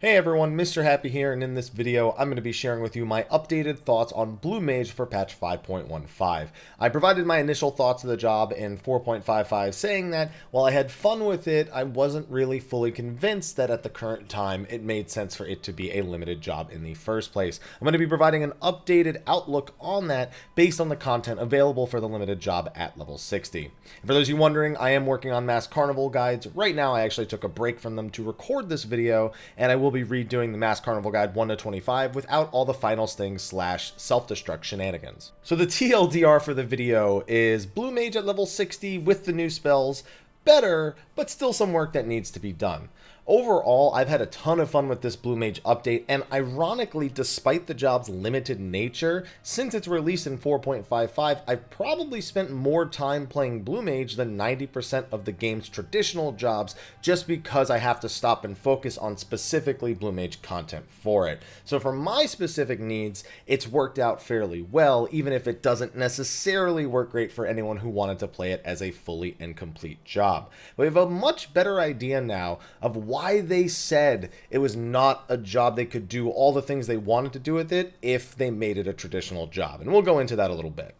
Hey everyone, Mr. Happy here, and in this video, I'm going to be sharing with you my updated thoughts on Blue Mage for patch 5.15. I provided my initial thoughts of the job in 4.55, saying that while I had fun with it, I wasn't really fully convinced that at the current time it made sense for it to be a limited job in the first place. I'm going to be providing an updated outlook on that based on the content available for the limited job at level 60. And for those of you wondering, I am working on mass Carnival guides. Right now, I actually took a break from them to record this video, and I will be redoing the Mass Carnival Guide 1 to 25 without all the final stings / self-destruct shenanigans. So the TLDR for the video is Blue Mage at level 60 with the new spells, better, but still some work that needs to be done. Overall, I've had a ton of fun with this Blue Mage update, and ironically, despite the job's limited nature, since its release in 4.55, I've probably spent more time playing Blue Mage than 90% of the game's traditional jobs, just because I have to stop and focus on specifically Blue Mage content for it. So for my specific needs, it's worked out fairly well, even if it doesn't necessarily work great for anyone who wanted to play it as a fully and complete job. But we have a much better idea now of why they said it was not a job they could do all the things they wanted to do with it if they made it a traditional job. And we'll go into that a little bit.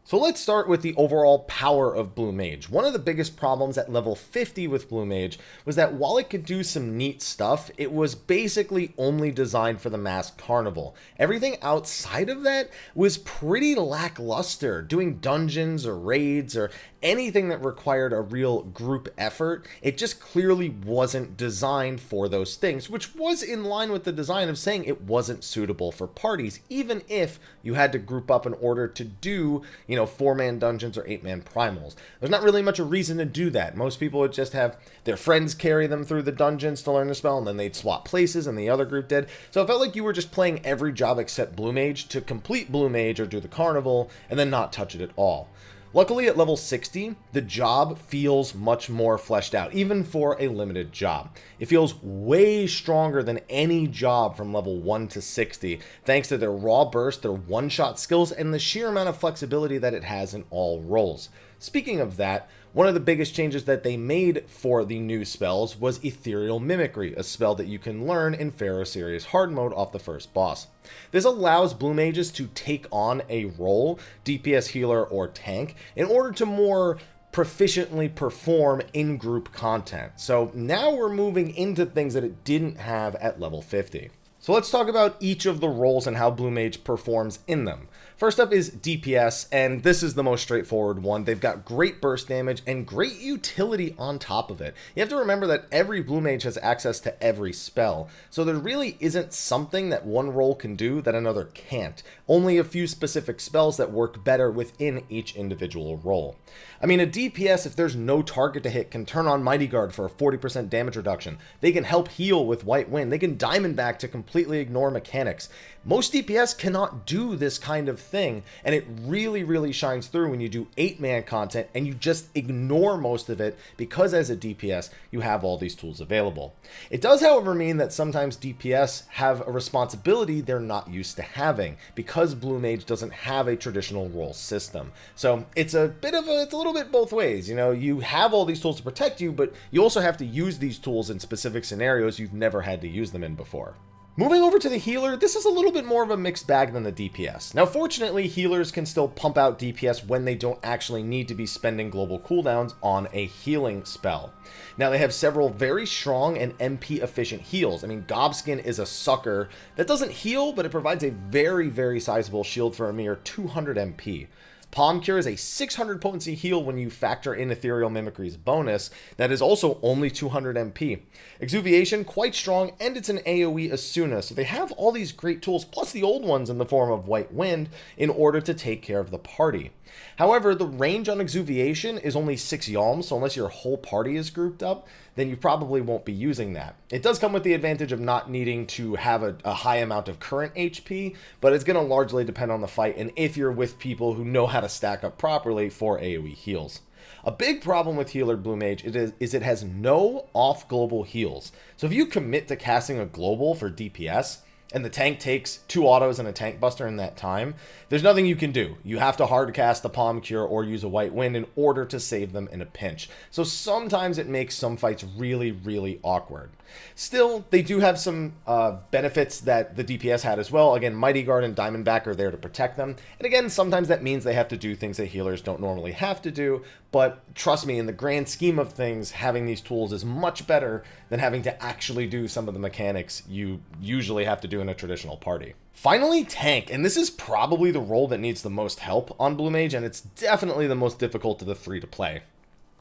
So let's start with the overall power of Blue Mage. One of the biggest problems at level 50 with Blue Mage was that while it could do some neat stuff, it was basically only designed for the Mass Carnival. Everything outside of that was pretty lackluster. Doing dungeons or raids or anything that required a real group effort, it just clearly wasn't designed for those things, which was in line with the design of saying it wasn't suitable for parties, even if you had to group up in order to do, 4-man dungeons or 8-man primals. There's not really much a reason to do that. Most people would just have their friends carry them through the dungeons to learn the spell, and then they'd swap places and the other group did. So it felt like you were just playing every job except Blue Mage to complete Blue Mage or do the Carnival and then not touch it at all. Luckily, at level 60, the job feels much more fleshed out, even for a limited job. It feels way stronger than any job from level 1 to 60, thanks to their raw burst, their one-shot skills, and the sheer amount of flexibility that it has in all roles. Speaking of that, one of the biggest changes that they made for the new spells was Ethereal Mimicry, a spell that you can learn in Pharaoh Series hard mode off the first boss. This allows Blue Mages to take on a role, DPS healer or tank, in order to more proficiently perform in-group content. So now we're moving into things that it didn't have at level 50. So let's talk about each of the roles and how Blue Mage performs in them. First up is DPS, and this is the most straightforward one. They've got great burst damage and great utility on top of it. You have to remember that every Blue Mage has access to every spell, so there really isn't something that one role can do that another can't. Only a few specific spells that work better within each individual role. I mean, a DPS, if there's no target to hit, can turn on Mighty Guard for a 40% damage reduction. They can help heal with White Wind. They can Diamond Back to completely ignore mechanics. Most DPS cannot do this kind of thing, and it really shines through when you do 8-man content and you just ignore most of it because as a DPS, you have all these tools available. It does, however, mean that sometimes DPS have a responsibility they're not used to having because Blue Mage doesn't have a traditional role system. So it's a little bit both ways. You have all these tools to protect you, but you also have to use these tools in specific scenarios you've never had to use them in before. Moving over to the healer, this is a little bit more of a mixed bag than the DPS. Now, fortunately, healers can still pump out DPS when they don't actually need to be spending global cooldowns on a healing spell. Now, they have several very strong and MP efficient heals. I mean, Gobskin is a sucker that doesn't heal, but it provides a very sizable shield for a mere 200 MP. Palm Cure is a 600 potency heal when you factor in Ethereal Mimicry's bonus. That is also only 200 MP. Exuviation, quite strong, and it's an AoE Asuna, so they have all these great tools, plus the old ones in the form of White Wind, in order to take care of the party. However, the range on Exuviation is only 6 yalms, so unless your whole party is grouped up, then you probably won't be using that. It does come with the advantage of not needing to have a high amount of current HP, but it's going to largely depend on the fight and if you're with people who know how to stack up properly for AoE heals. A big problem with Healer Blue Mage is it has no off-global heals. So if you commit to casting a global for DPS, and the tank takes 2 autos and a tank buster in that time, there's nothing you can do. You have to hard cast the Palm Cure or use a White Wind in order to save them in a pinch. So sometimes it makes some fights really, really awkward. Still, they do have some benefits that the DPS had as well. Again, Mighty Guard and Diamondback are there to protect them. And again, sometimes that means they have to do things that healers don't normally have to do. But trust me, in the grand scheme of things, having these tools is much better than having to actually do some of the mechanics you usually have to do in a traditional party. Finally, tank, and this is probably the role that needs the most help on Blue Mage, and it's definitely the most difficult of the 3 to play.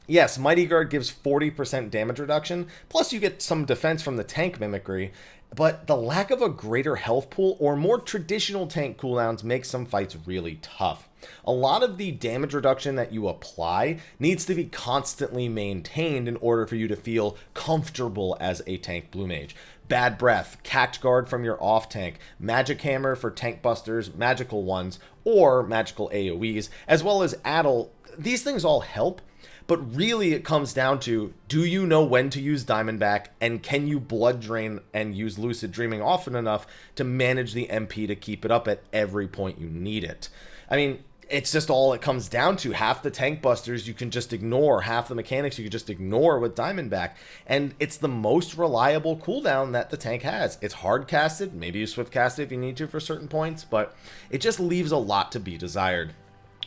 Yes, Mighty Guard gives 40% damage reduction, plus you get some defense from the tank mimicry, but the lack of a greater health pool or more traditional tank cooldowns makes some fights really tough. A lot of the damage reduction that you apply needs to be constantly maintained in order for you to feel comfortable as a tank Blue Mage. Bad Breath, Cact Guard from your off tank, Magic Hammer for tank busters, magical ones, or magical AoEs, as well as Addle. These things all help, but really it comes down to, do you know when to use Diamondback, and can you Blood Drain and use Lucid Dreaming often enough to manage the MP to keep it up at every point you need it? I mean, it's just all it comes down to. Half the tank busters you can just ignore, half the mechanics you can just ignore with Diamondback, and it's the most reliable cooldown that the tank has. It's hard casted, maybe you swift cast it if you need to for certain points, but it just leaves a lot to be desired.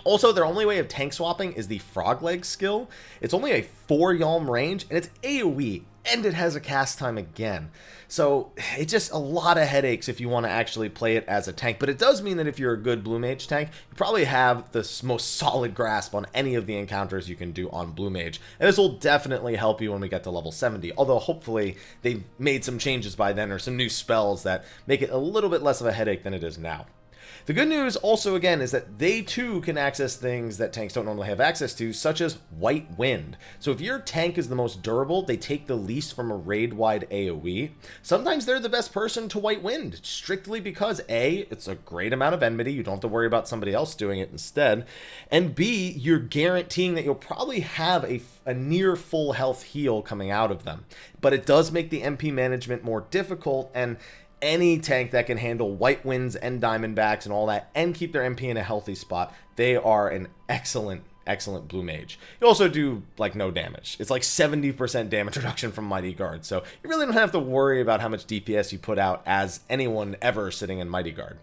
Also, their only way of tank swapping is the Frog Leg skill. It's only a 4 Yalm range, and it's AoE, and it has a cast time again. So it's just a lot of headaches if you want to actually play it as a tank. But it does mean that if you're a good Blue Mage tank, you probably have the most solid grasp on any of the encounters you can do on Blue Mage. And this will definitely help you when we get to level 70. Although hopefully they've made some changes by then, or some new spells that make it a little bit less of a headache than it is now. The good news also, again, is that they too can access things that tanks don't normally have access to, such as White Wind. So if your tank is the most durable, they take the least from a raid-wide AoE. Sometimes they're the best person to White Wind, strictly because A, it's a great amount of enmity, you don't have to worry about somebody else doing it instead, and B, you're guaranteeing that you'll probably have a near full health heal coming out of them. But it does make the MP management more difficult, and any tank that can handle White Winds and Diamondbacks and all that and keep their MP in a healthy spot, they are an excellent Blue Mage. You also do like no damage. It's like 70% damage reduction from Mighty Guard, so you really don't have to worry about how much DPS you put out as anyone ever sitting in Mighty Guard.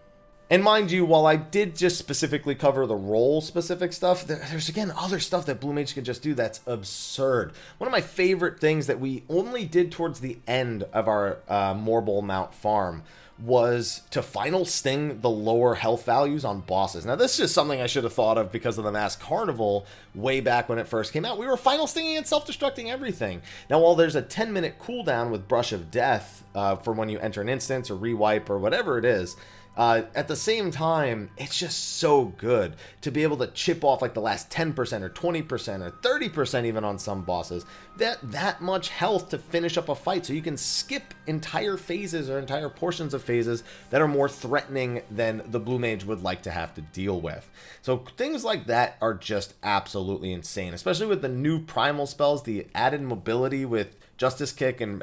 And mind you, while I did just specifically cover the role-specific stuff, there's, again, other stuff that Blue Mage can just do that's absurd. One of my favorite things that we only did towards the end of our Morbol Mount farm was to final sting the lower health values on bosses. Now, this is just something I should have thought of because of the Masked Carnival way back when it first came out. We were final stinging and self-destructing everything. Now, while there's a 10-minute cooldown with Brush of Death for when you enter an instance or rewipe or whatever it is, at the same time, it's just so good to be able to chip off like the last 10% or 20% or 30% even on some bosses. That much health to finish up a fight, so you can skip entire phases or entire portions of phases that are more threatening than the Blue Mage would like to have to deal with. So things like that are just absolutely insane, especially with the new primal spells, the added mobility with Justice Kick, and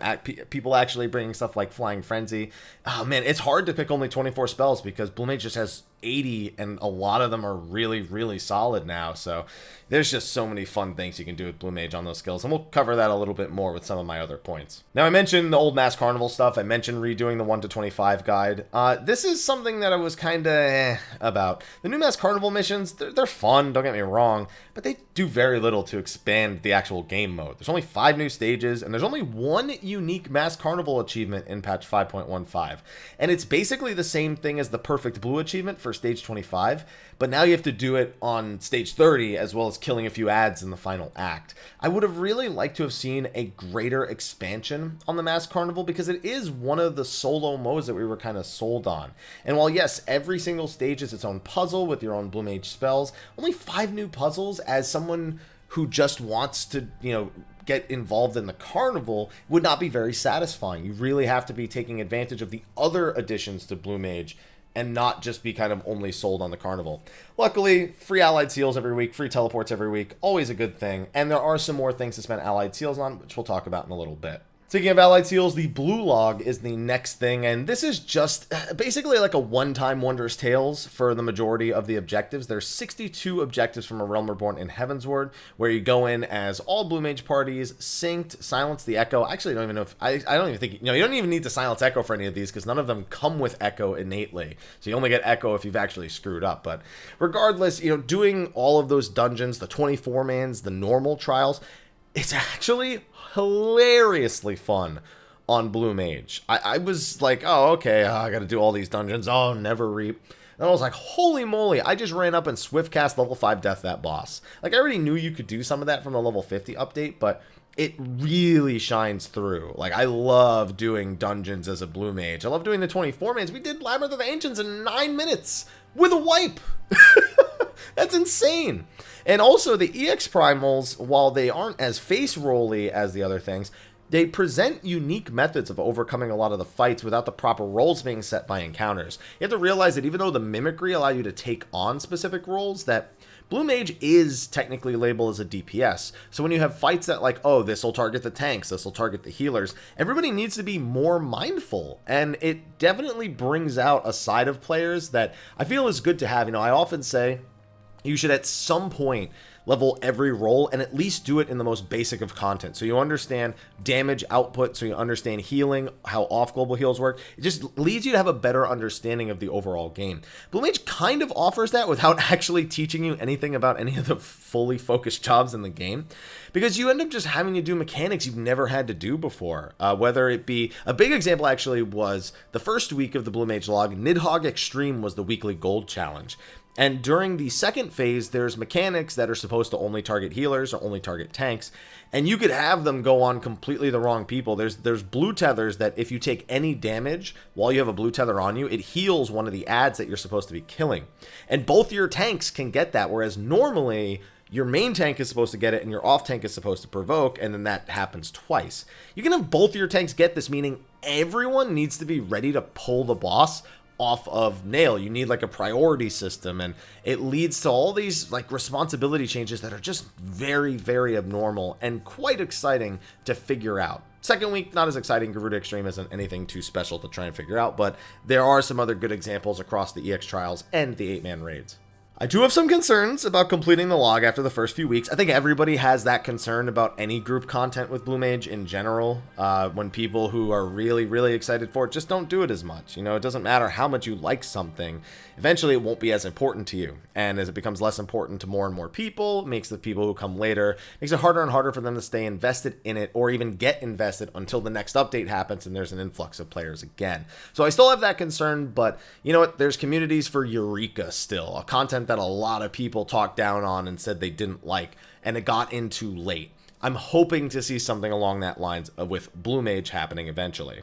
people actually bringing stuff like Flying Frenzy. Oh man, it's hard to pick only 24 spells because Blue Mage just has 80, and a lot of them are really, really solid now. So there's just so many fun things you can do with Blue Mage on those skills, and we'll cover that a little bit more with some of my other points. Now, I mentioned the old Masked Carnival stuff. I mentioned redoing the 1 to 25 guide. This is something that I was kind of about. The new Masked Carnival missions, they're fun, don't get me wrong, but they do very little to expand the actual game mode. There's only 5 new stages, and there's only 1 unique Masked Carnival achievement in patch 5.15. And it's basically the same thing as the Perfect Blue achievement for stage 25, but now you have to do it on stage 30 as well as killing a few ads in the final act. I would have really liked to have seen a greater expansion on the Masked Carnival because it is one of the solo modes that we were kind of sold on. And while yes, every single stage is its own puzzle with your own Blue Mage spells, only 5 new puzzles as someone who just wants to, get involved in the carnival would not be very satisfying. You really have to be taking advantage of the other additions to Blue Mage and not just be kind of only sold on the carnival. Luckily, free allied seals every week, free teleports every week, always a good thing, and there are some more things to spend allied seals on, which we'll talk about in a little bit. Speaking of allied seals, the blue log is the next thing, and this is just basically like a one-time Wondrous Tales for the majority of the objectives. There's 62 objectives from A Realm Reborn in Heavensward, where you go in as all blue mage parties, synced, silence the echo. Actually, I don't even know if, I don't even think, you don't even need to silence echo for any of these, because none of them come with echo innately. So you only get echo if you've actually screwed up. But regardless, doing all of those dungeons, the 24-mans, the normal trials, it's actually hilariously fun on Blue Mage. I was like, oh, okay, I gotta do all these dungeons. Oh, never reap. And I was like, holy moly, I just ran up and swift cast level 5 death that boss. Like, I already knew you could do some of that from the level 50 update, but it really shines through. Like, I love doing dungeons as a Blue Mage. I love doing the 24-mans. We did Labyrinth of Ancients in 9 minutes with a wipe. That's insane. And also, the EX Primals, while they aren't as face-rolly as the other things, they present unique methods of overcoming a lot of the fights without the proper roles being set by encounters. You have to realize that even though the mimicry allow you to take on specific roles, that Blue Mage is technically labeled as a DPS. So when you have fights that like, oh, this will target the tanks, this will target the healers, everybody needs to be more mindful. And it definitely brings out a side of players that I feel is good to have. I often say you should at some point level every role and at least do it in the most basic of content. So you understand damage output, so you understand healing, how off global heals work. It just leads you to have a better understanding of the overall game. Blue Mage kind of offers that without actually teaching you anything about any of the fully focused jobs in the game, because you end up just having to do mechanics you've never had to do before. Whether it be, a big example actually was the first week of the Blue Mage log, Nidhogg Extreme was the weekly gold challenge. And during the second phase, there's mechanics that are supposed to only target healers or only target tanks, and you could have them go on completely the wrong people. There's blue tethers that if you take any damage while you have a blue tether on you, it heals one of the adds that you're supposed to be killing. And both your tanks can get that, whereas normally your main tank is supposed to get it and your off tank is supposed to provoke, and then that happens twice. You can have both your tanks get this, meaning everyone needs to be ready to pull the boss off of nail. You need like a priority system, and it leads to all these like responsibility changes that are just very, very abnormal and quite exciting to figure out. Second week, not as exciting. Garuda Extreme isn't anything too special to try and figure out, but there are some other good examples across the EX trials and the 8-man raids. I do have some concerns about completing the log after the first few weeks. I think everybody has that concern about any group content with Blue Mage in general. When people who are really, really excited for it just don't do it as much. It doesn't matter how much you like something. Eventually, it won't be as important to you. And as it becomes less important to more and more people, it makes the people who come later, makes it harder and harder for them to stay invested in it or even get invested until the next update happens and there's an influx of players again. So I still have that concern, but you know what? There's communities for Eureka still, a content that a lot of people talked down on and said they didn't like, and it got in too late. I'm hoping to see something along that lines with Blue Mage happening eventually.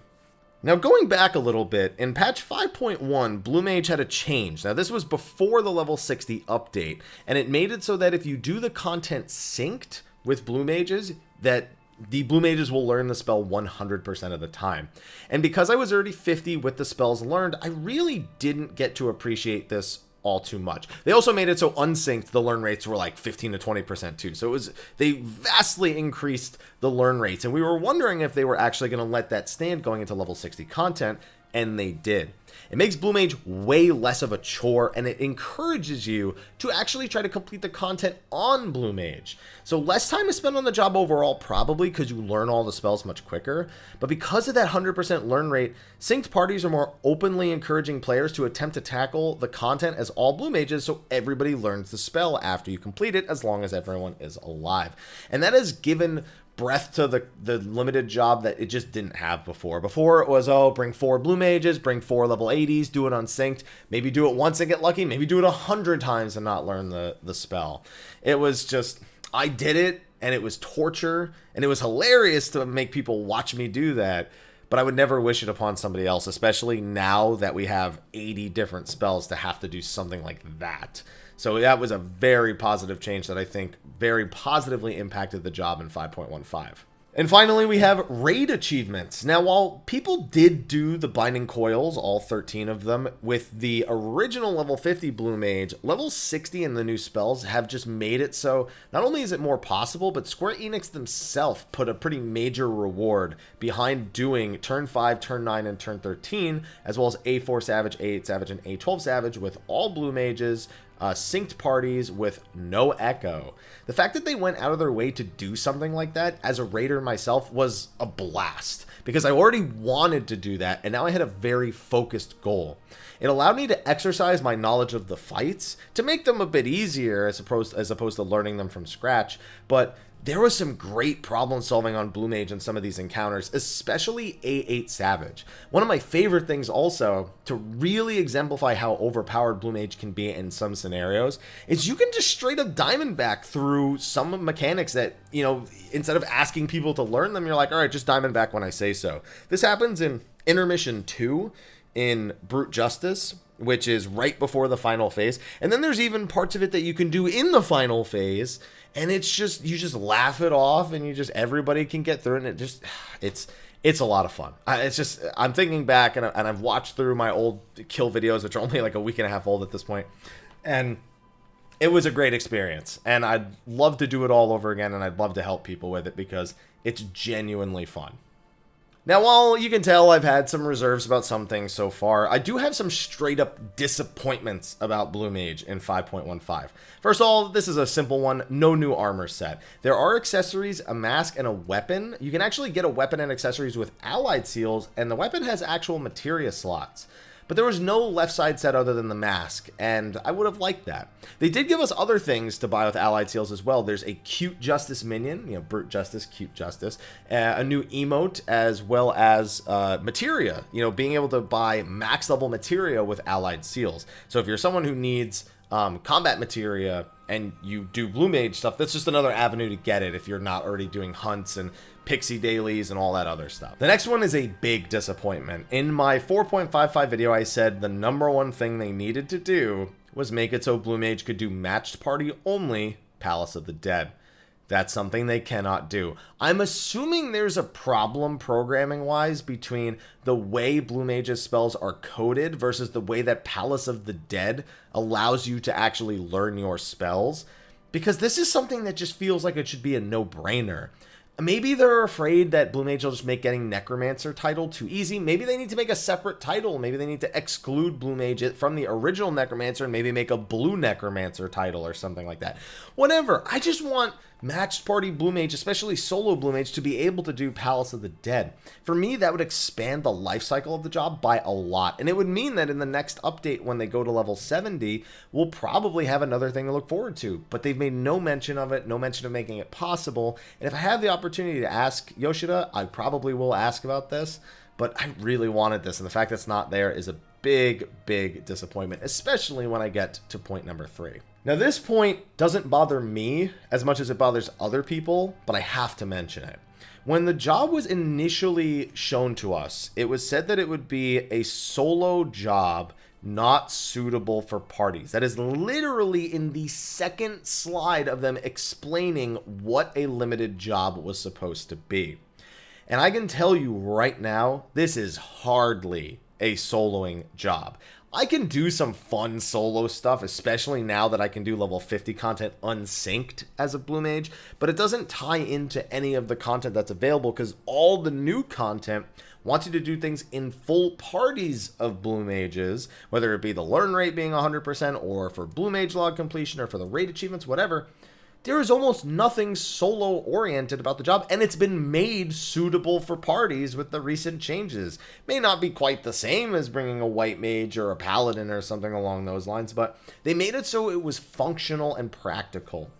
Now, going back a little bit, in patch 5.1, Blue Mage had a change. Now, this was before the level 60 update, and it made it so that if you do the content synced with Blue Mages, that the Blue Mages will learn the spell 100% of the time. And because I was already 50 with the spells learned, I really didn't get to appreciate this all too much. They also made it so unsynced, the learn rates were like 15 to 20% too. So they vastly increased the learn rates, and we were wondering if they were actually going to let that stand going into level 60 content, and they did. It makes Blue Mage way less of a chore, and it encourages you to actually try to complete the content on Blue Mage. So less time is spent on the job overall, probably because you learn all the spells much quicker. But because of that 100% learn rate, synced parties are more openly encouraging players to attempt to tackle the content as all Blue Mages, so everybody learns the spell after you complete it, as long as everyone is alive. And that has given breadth to the limited job that it just didn't have before. Before it was, oh, bring 4 Blue Mages, bring 4 level 80s, do it unsynced, maybe do it once and get lucky, maybe do it 100 times and not learn the spell. It was just, I did it, and it was torture, and it was hilarious to make people watch me do that, but I would never wish it upon somebody else, especially now that we have 80 different spells to have to do something like that. So that was a very positive change that I think very positively impacted the job in 5.15. And finally, we have raid achievements. Now, while people did do the binding coils, all 13 of them, with the original level 50 Blue Mage, level 60 in the new spells have just made it so not only is it more possible, but Square Enix themselves put a pretty major reward behind doing turn 5, turn 9, and turn 13, as well as A4 Savage, A8 Savage, and A12 Savage with all Blue Mages, synced parties with no echo. The fact that they went out of their way to do something like that as a raider myself was a blast, because I already wanted to do that, and now I had a very focused goal. It allowed me to exercise my knowledge of the fights to make them a bit easier as opposed to learning them from scratch, but there was some great problem solving on Blue Mage in some of these encounters, especially A8 Savage. One of my favorite things also, to really exemplify how overpowered Blue Mage can be in some scenarios, is you can just straight up Diamondback through some mechanics that, you know, instead of asking people to learn them, you're like, alright, just Diamondback when I say so. This happens in Intermission 2, in Brute Justice, which is right before the final phase, and then there's even parts of it that you can do in the final phase, and it's just, you just laugh it off, and everybody can get through it, and it just, it's a lot of fun. I'm thinking back, and I've watched through my old kill videos, which are only like a week and a half old at this point, and it was a great experience, and I'd love to do it all over again, and I'd love to help people with it, because it's genuinely fun. Now, while you can tell I've had some reserves about some things so far, I do have some straight-up disappointments about Blue Mage in 5.15. First of all, this is a simple one, no new armor set. There are accessories, a mask, and a weapon. You can actually get a weapon and accessories with allied seals, and the weapon has actual materia slots. But there was no left side set other than the mask, and I would have liked that. They did give us other things to buy with allied seals as well. There's a Cute Justice minion, you know, Brute Justice, Cute Justice, a new emote, as well as materia, you know, being able to buy max level materia with allied seals. So if you're someone who needs combat materia and you do Blue Mage stuff, that's just another avenue to get it if you're not already doing hunts and pixie dailies and all that other stuff. The next one is a big disappointment. In my 4.55 video, I said the number one thing they needed to do was make it so Blue Mage could do matched party only Palace of the Dead. That's something they cannot do. I'm assuming there's a problem programming-wise between the way Blue Mage's spells are coded versus the way that Palace of the Dead allows you to actually learn your spells, because this is something that just feels like it should be a no-brainer. Maybe they're afraid that Blue Mage will just make getting Necromancer title too easy. Maybe they need to make a separate title. Maybe they need to exclude Blue Mage from the original Necromancer and maybe make a Blue Necromancer title or something like that. Whatever. I just want matched party Blue Mage, especially solo Blue Mage, to be able to do Palace of the Dead. For me, that would expand the life cycle of the job by a lot. And it would mean that in the next update, when they go to level 70, we'll probably have another thing to look forward to. But they've made no mention of it, no mention of making it possible. And if I have the opportunity to ask Yoshida, I probably will ask about this. But I really wanted this, and the fact that it's not there is a big, big disappointment, especially when I get to point number 3. Now, this point doesn't bother me as much as it bothers other people, but I have to mention it. When the job was initially shown to us, it was said that it would be a solo job not suitable for parties. That is literally in the second slide of them explaining what a limited job was supposed to be. And I can tell you right now, this is hardly a soloing job. I can do some fun solo stuff, especially now that I can do level 50 content unsynced as a Blue Mage, but it doesn't tie into any of the content that's available because all the new content wants you to do things in full parties of Blue Mages, whether it be the learn rate being 100% or for Blue Mage log completion or for the raid achievements, whatever. There is almost nothing solo-oriented about the job, and it's been made suitable for parties with the recent changes. May not be quite the same as bringing a white mage or a paladin or something along those lines, but they made it so it was functional and practical.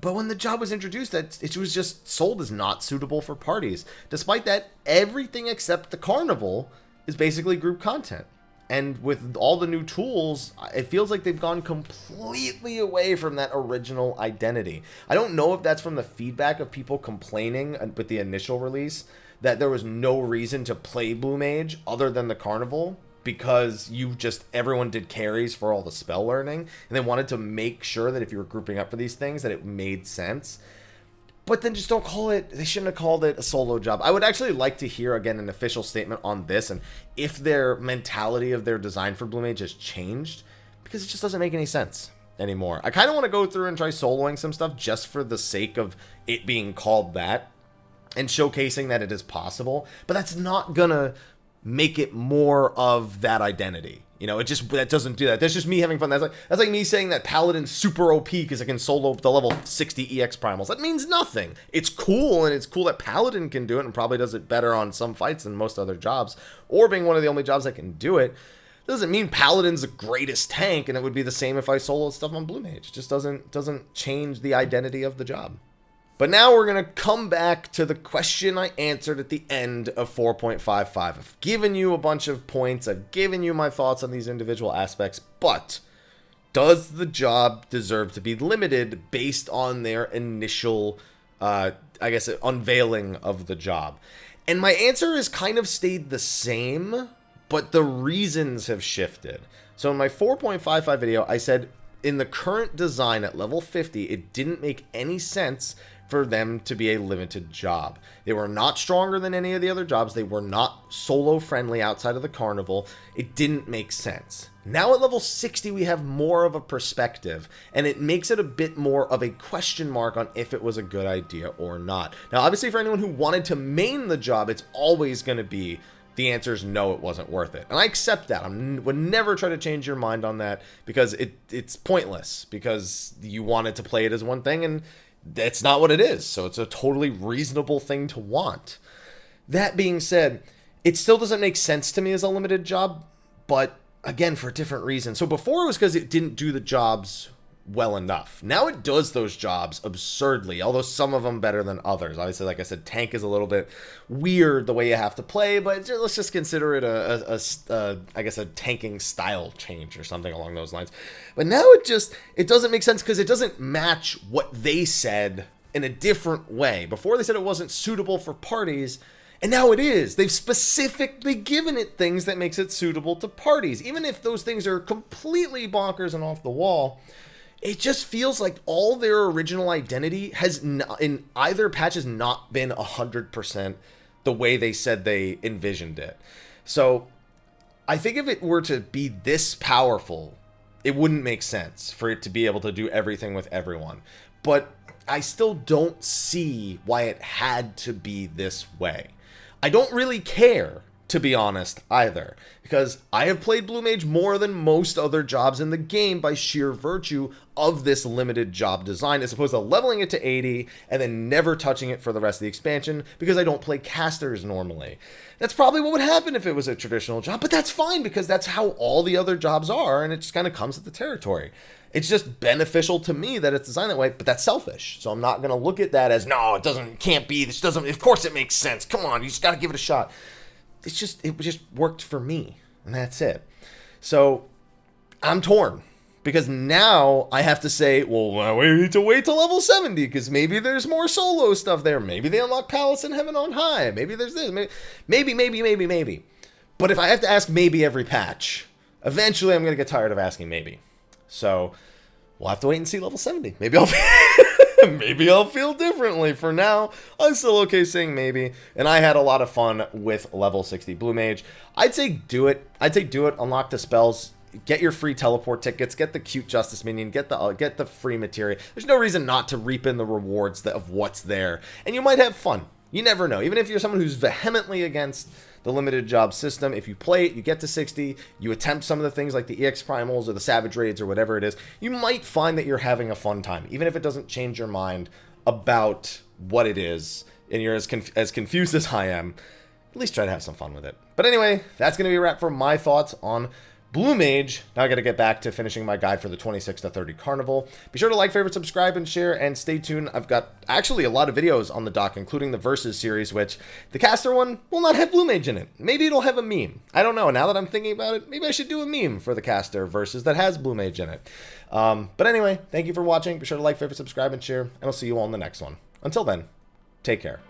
But when the job was introduced, it was just sold as not suitable for parties. Despite that, everything except the Carnival is basically group content. And with all the new tools, it feels like they've gone completely away from that original identity. I don't know if that's from the feedback of people complaining with the initial release that there was no reason to play Blue Mage other than the Carnival because everyone did carries for all the spell learning, and they wanted to make sure that if you were grouping up for these things that it made sense. But then just don't call it, they shouldn't have called it a solo job. I would actually like to hear, again, an official statement on this and if their mentality of their design for Blue Mage has changed, because it just doesn't make any sense anymore. I kind of want to go through and try soloing some stuff just for the sake of it being called that and showcasing that it is possible, but that's not gonna make it more of that identity. You know, that doesn't do that. That's just me having fun. That's like me saying that Paladin's super OP because it can solo the level 60 EX primals. That means nothing. It's cool, and it's cool that Paladin can do it and probably does it better on some fights than most other jobs, or being one of the only jobs that can do it. Doesn't mean Paladin's the greatest tank, and it would be the same if I soloed stuff on Blue Mage. It just doesn't change the identity of the job. But now we're going to come back to the question I answered at the end of 4.55. I've given you a bunch of points. I've given you my thoughts on these individual aspects. But does the job deserve to be limited based on their initial, unveiling of the job? And my answer has kind of stayed the same, but the reasons have shifted. So in my 4.55 video, I said in the current design at level 50, it didn't make any sense for them to be a limited job. They were not stronger than any of the other jobs. They were not solo friendly outside of the Carnival. It didn't make sense. Now at level 60, we have more of a perspective, and it makes it a bit more of a question mark on if it was a good idea or not. Now, obviously, for anyone who wanted to main the job, it's always going to be the answer is no, it wasn't worth it. And I accept that. I would never try to change your mind on that because it's pointless, because you wanted to play it as one thing, and that's not what it is. So it's a totally reasonable thing to want. That being said, it still doesn't make sense to me as a limited job, but again, for a different reason. So before it was because it didn't do the jobs well enough. Now it does those jobs absurdly, although some of them better than others. Obviously, like I said, tank is a little bit weird the way you have to play, but let's just consider it a tanking style change or something along those lines. But now it doesn't make sense because it doesn't match what they said in a different way. Before they said it wasn't suitable for parties, and now it is. They've specifically given it things that makes it suitable to parties. Even if those things are completely bonkers and off the wall, it just feels like all their original identity has in either patch has not been 100% the way they said they envisioned it. So I think if it were to be this powerful, it wouldn't make sense for it to be able to do everything with everyone. But I still don't see why it had to be this way. I don't really care, to be honest, either, because I have played Blue Mage more than most other jobs in the game by sheer virtue of this limited job design, as opposed to leveling it to 80 and then never touching it for the rest of the expansion because I don't play casters normally. That's probably what would happen if it was a traditional job, but that's fine because that's how all the other jobs are, and it just kind of comes with the territory. It's just beneficial to me that it's designed that way, but that's selfish. So I'm not going to look at that as, no, it can't be, this doesn't, of course it makes sense. Come on, you just got to give it a shot. It just worked for me, and that's it. So I'm torn because now I have to say, well, we need to wait till level 70 because maybe there's more solo stuff there. Maybe they unlock Palace in Heaven on High. Maybe there's this. Maybe. But if I have to ask maybe every patch, eventually I'm going to get tired of asking maybe. So we'll have to wait and see level 70. Maybe I'll feel differently. For now, I'm still okay saying maybe. And I had a lot of fun with level 60 Blue Mage. I'd say do it. Unlock the spells. Get your free teleport tickets. Get the cute Justice Minion. Get the free materia. There's no reason not to reap in the rewards of what's there. And you might have fun. You never know. Even if you're someone who's vehemently against the limited job system, if you play it, you get to 60, you attempt some of the things like the EX Primals or the Savage Raids or whatever it is, you might find that you're having a fun time, even if it doesn't change your mind about what it is, and you're as confused as I am. At least try to have some fun with it. But anyway, that's going to be a wrap for my thoughts on Blue Mage. Now I got to get back to finishing my guide for the 26 to 30 Carnival. Be sure to like, favorite, subscribe, and share, and stay tuned. I've got actually a lot of videos on the dock, including the Versus series, which the caster one will not have Blue Mage in it. Maybe it'll have a meme. I don't know. Now that I'm thinking about it, maybe I should do a meme for the caster Versus that has Blue Mage in it. But anyway, thank you for watching. Be sure to like, favorite, subscribe, and share, and I'll see you all in the next one. Until then, take care.